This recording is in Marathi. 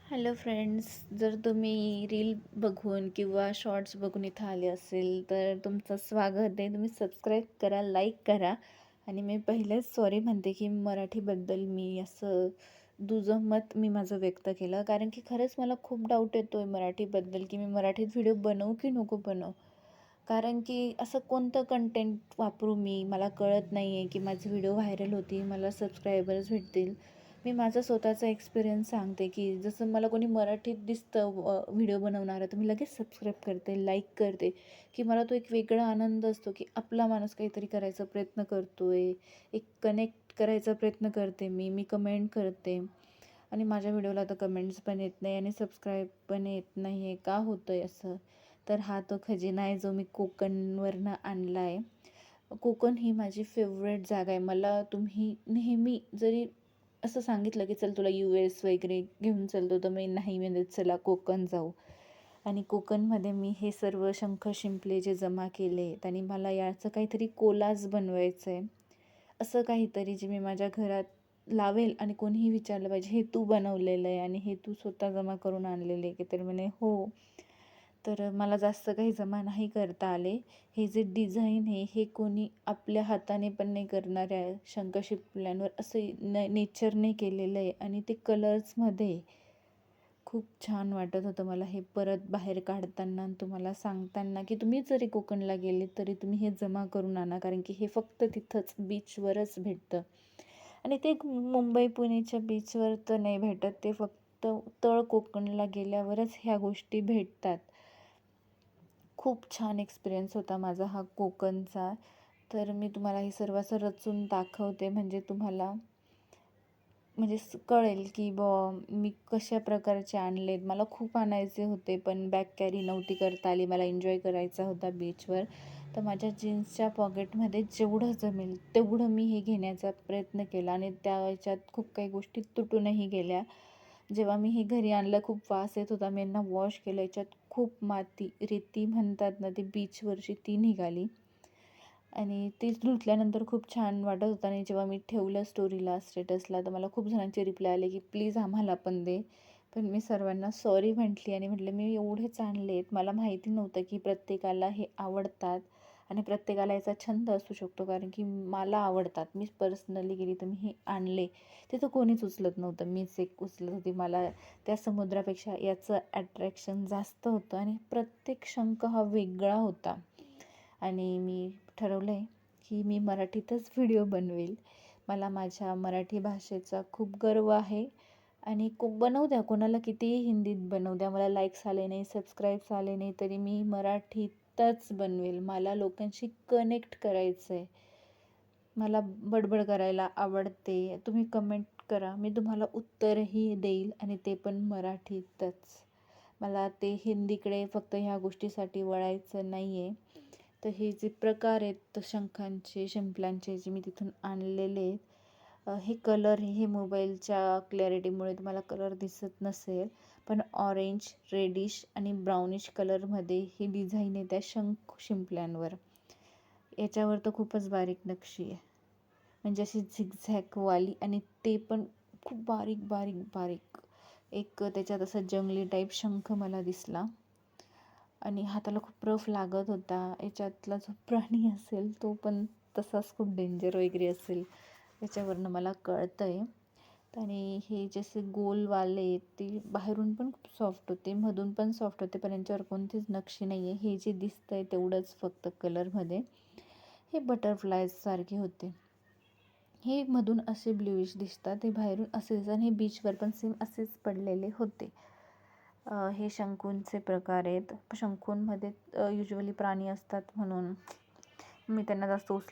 हॅलो फ्रेंड्स, जर तुम्ही रील बघून किंवा शॉर्ट्स बघून इथं आले असेल तर तुमचं स्वागत आहे. तुम्ही सबस्क्राईब करा, लाईक करा. आणि मी पहिलेच सॉरी म्हणते की मराठीबद्दल मी असं दुजं मत माझं व्यक्त केलं, कारण की खरंच मला खूप डाऊट येतो आहे मराठीबद्दल की मी मराठीत व्हिडिओ बनवू की नको बनवू. कारण की असं कोणतं कंटेंट वापरू मला कळत नाही आहे की माझी व्हिडिओ व्हायरल होतील, मला सबस्क्रायबर्स भेटतील. मी माझा स्वतःचा एक्सपिरियन्स सांगते की जसं मला कोणी मराठीत दिसतं व्हिडिओ बनवणारं, तर मी लगेच सबस्क्राईब करते, लाईक करते. की मला तो एक वेगळा आनंद असतो की आपला माणूस काहीतरी करायचा प्रयत्न करतो आहे, एक कनेक्ट करायचा प्रयत्न करते. मी कमेंट करते आणि माझ्या व्हिडिओला तर कमेंट्स पण येत नाही आणि सबस्क्राईब पण येत नाही आहे. का होतं आहे असं? तर हा तो खजिना आहे जो मी कोकणवरनं आणला आहे. कोकण ही माझी फेवरेट जागा आहे. मला तुम्ही नेहमी जरी असं सांगितलं की चल तुला US वगैरे घेऊन चलतो, तर मी नाही म्हणत, चला कोकण जाऊ. आणि कोकणमध्ये मी हे सर्व शंख शिंपले जे जमा केले आहेत आणि मला याचं काहीतरी कोलाज बनवायचं आहे. असं काहीतरी जे मी माझ्या घरात लावेल आणि कोणीही विचारलं पाहिजे, हे तू बनवलेलं आहे आणि हे तू स्वतः जमा करून आणलेले आहे की? तर म्हणे हो. तर मला जास्त काही जमा नाही करता आले. हे जे डिझाईन आहे हे कोणी आपल्या हाताने पण नाही करणार आहे. शंखशिंपल्यांवर असे नेचरने केलेलं आहे आणि ते कलर्समध्ये खूप छान वाटत होतं मला हे परत बाहेर काढताना आणि तुम्हाला सांगताना की तुम्ही जरी कोकणला गेले तरी तुम्ही हे जमा करून आणा, कारण की हे फक्त तिथंच बीचवरच भेटतं. आणि ते मुंबई पुणेच्या बीचवर तर नाही भेटत, ते फक्त तळ कोकणला गेल्यावरच ह्या गोष्टी भेटतात. खूप छान एक्सपिरियन्स होता माझा हा कोकणचा. तर मी तुम्हाला हे सर्व असं रचून दाखवते, म्हणजे तुम्हाला म्हणजे कळेल की मी कशा प्रकारचे आणलेत. मला खूप आणायचे होते पण बॅग कॅरी नव्हती करता आली. मला एन्जॉय करायचा होता बीचवर. तर माझ्या जीन्सच्या पॉकेटमध्ये जेवढं जमेल तेवढं मी हे घेण्याचा प्रयत्न केला आणि त्याच्यात खूप काही गोष्टी तुटूनही गेल्या. जेव्हा मी हे घरी आणलं खूप वास येत होता. मी यांना वॉश केलं. याच्यात खूप माती, रेती म्हणतात ना, ती बीचवरची ती निघाली आणि ती धुतल्यानंतर खूप छान वाटत होतं. आणि जेव्हा मी ठेवलं स्टोरीला, स्टेटसला, तर मला खूप जणांचे रिप्लाय आले की प्लीज आम्हाला पण दे. पण मी सर्वांना सॉरी म्हटली आणि म्हटलं मी एवढेच आणलेत. मला माहिती नव्हतं की प्रत्येकाला हे आवडतात आणि प्रत्येकाला याचा छंद असू शकतो, कारण की मला आवडतात. मी पर्सनली गेली तर मी हे आणले. तिथं कोणीच उचलत नव्हतं, मीच एक उचलत होती. मला त्या समुद्रापेक्षा याचं अट्रॅक्शन जास्त होतं आणि प्रत्येक शंख हा वेगळा होता. आणि मी ठरवलं आहे की मी मराठीतच व्हिडिओ बनवेल. मला माझ्या मराठी भाषेचा खूप गर्व आहे आणि बनवू द्या, कोणाला कितीही हिंदीत बनवू द्या. मला लाईक्स आले नाही, सबस्क्राईब्स आले नाही, तरी मी मराठीतच बनवेल. मला लोकांशी कनेक्ट करायचं आहे. मला बडबड करायला आवडते. तुम्ही कमेंट करा, मी तुम्हाला उत्तरही देईल आणि ते पण मराठीतच. मला ते हिंदीकडे फक्त ह्या गोष्टीसाठी वळायचं नाही आहे. तर हे जे प्रकार आहेत शंखांचे, शिंपल्यांचे, जे मी तिथून आणलेले आहेत, हे कलर हे मोबाईलच्या क्लॅरिटीमुळे तुम्हाला कलर दिसत नसेल, पण ऑरेंज, रेडिश आणि ब्राउनिश कलरमध्ये ही डिझाईन आहे त्या शंख शिंपल्यांवर. याच्यावर तर खूपच बारीक नक्षी आहे, म्हणजे अशी झिगझॅगवाली, आणि ते पण खूप बारीक बारीक बारीक. एक त्याच्यात असा जंगली टाईप शंख मला दिसला आणि हाताला खूप रफ लागत होता. याच्यातला जो प्राणी असेल तो पण तसाच खूप डेंजर वगैरे असेल, याच्यावरनं मला कळतं आहे. आणि हे जसे गोलवाले ते बाहेरून पण खूप सॉफ्ट होते, मधून पण सॉफ्ट होते, पण यांच्यावर कोणतीच नक्षी नाही आहे. हे जे दिसतं आहे तेवढंच फक्त कलरमध्ये हे बटरफ्लायजसारखे होते. हे मधून असे ब्ल्यूइश दिसतात, हे बाहेरून असेच, आणि हे बीचवर पण सेम असेच पडलेले होते. हे शंकूंचे प्रकार आहेत. शंकूंमध्ये युजली प्राणी असतात म्हणून मी त्यांना जास्त